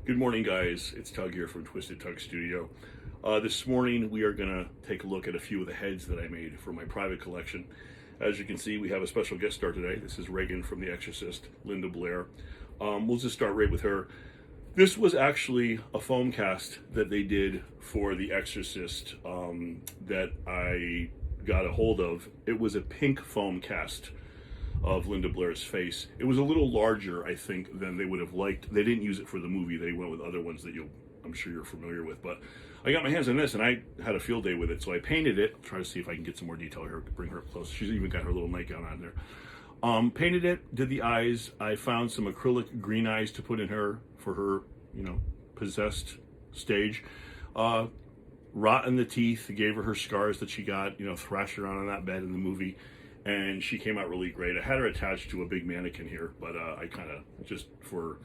Good morning, guys. It's Tug here from Twisted Tug Studio. This morning we are going to take a look at a few of the heads that I made for my private collection. As you can see, we have a special guest star today. This is Regan from The Exorcist, Linda Blair. We'll just start right with her. This was actually a foam cast that they did for The Exorcist that I got a hold of. It was a pink foam cast of Linda Blair's face. It was a little larger, I think, than they would have liked. They didn't use it for the movie. They went with other ones that I'm sure you're familiar with. But I got my hands on this, and I had a field day with it. So I painted it. I'll try to see if I can get some more detail here. Bring her up close. She's even got her little nightgown on there. Painted it. Did the eyes. I found some acrylic green eyes to put in her for her, possessed stage. Rot in the teeth. Gave her scars that she got, thrashed around on that bed in the movie. And she came out really great. I had her attached to a big mannequin here, but I kind of, just for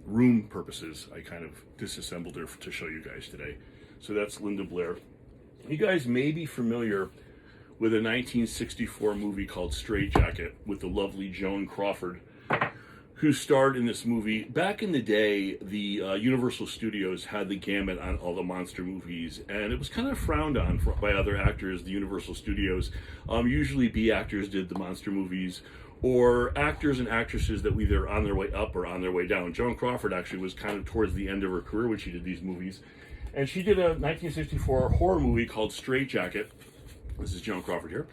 room purposes, I kind of disassembled her to show you guys today. So that's Linda Blair. You guys may be familiar with a 1964 movie called Straight-Jacket with the lovely Joan Crawford, who starred in this movie. Back in the day, the Universal Studios had the gamut on all the monster movies, and it was kind of frowned on by other actors. The Universal Studios, usually B actors did the monster movies, or actors and actresses that were either on their way up or on their way down. Joan Crawford actually was kind of towards the end of her career when she did these movies, and she did a 1964 horror movie called Straight-Jacket. This is Joan Crawford here.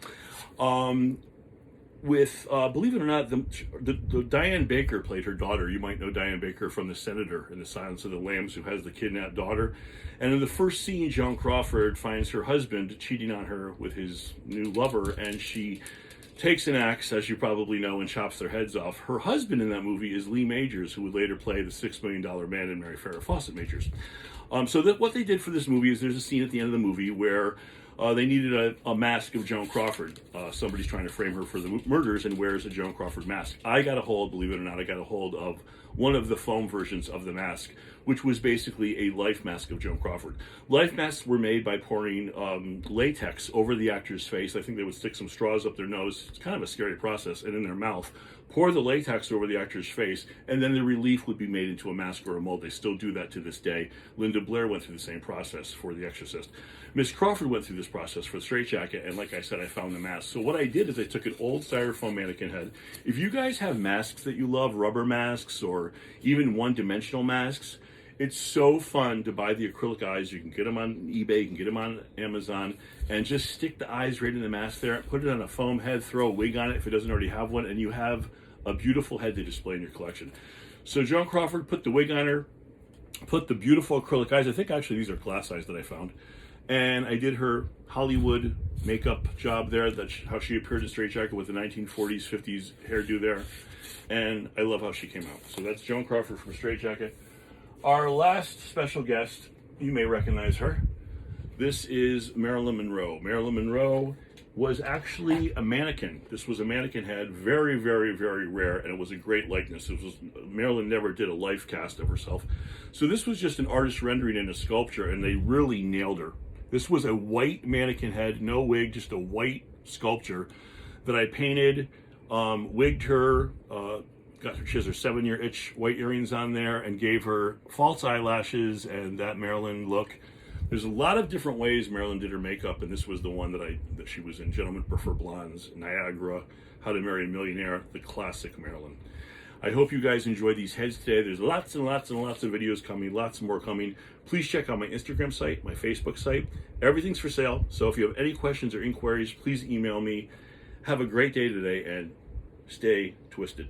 With, believe it or not, the Diane Baker played her daughter. You might know Diane Baker from The Senator in The Silence of the Lambs, who has the kidnapped daughter. And in the first scene, Joan Crawford finds her husband cheating on her with his new lover, and she takes an axe, as you probably know, and chops their heads off. Her husband in that movie is Lee Majors, who would later play the $6 Million Man in Mary Farrah Fawcett Majors. What they did for this movie is there's a scene at the end of the movie where they needed a mask of Joan Crawford. Somebody's trying to frame her for the murders and wears a Joan Crawford mask. I got a hold, believe it or not, of one of the foam versions of the mask, which was basically a life mask of Joan Crawford. Life masks were made by pouring latex over the actor's face. I think they would stick some straws up their nose. It's kind of a scary process, and in their mouth. Pour the latex over the actor's face, and then the relief would be made into a mask or a mold. They still do that to this day. Linda Blair went through the same process for The Exorcist. Miss Crawford went through this process for the Straight-Jacket, and like I said, I found the mask. So what I did is I took an old styrofoam mannequin head. If you guys have masks that you love, rubber masks or even one-dimensional masks, it's so fun to buy the acrylic eyes. You can get them on eBay, you can get them on Amazon, and just stick the eyes right in the mask there, put it on a foam head, throw a wig on it if it doesn't already have one, and you have a beautiful head to display in your collection. So Joan Crawford, put the wig on her, put the beautiful acrylic eyes. I think actually these are glass eyes that I found. And I did her Hollywood makeup job there. That's how she appeared in Straight-Jacket with the 1940s, 50s hairdo there. And I love how she came out. So that's Joan Crawford from Straight-Jacket. Our last special guest, you may recognize her. This is Marilyn Monroe. Marilyn Monroe was actually a mannequin. This was a mannequin head, very, very, very rare, and it was a great likeness. Marilyn never did a life cast of herself. So this was just an artist rendering in a sculpture, and they really nailed her. This was a white mannequin head, no wig, just a white sculpture that I painted, wigged her, she has her 7-year itch white earrings on there, and gave her false eyelashes and that Marilyn look. There's a lot of different ways Marilyn did her makeup, and this was the one that she was in. Gentlemen Prefer Blondes, Niagara, How to Marry a Millionaire, the classic Marilyn. I hope you guys enjoyed these heads today. There's lots and lots and lots of videos coming, lots more coming. Please check out my Instagram site, my Facebook site. Everything's for sale, so if you have any questions or inquiries, please email me. Have a great day today, and stay twisted.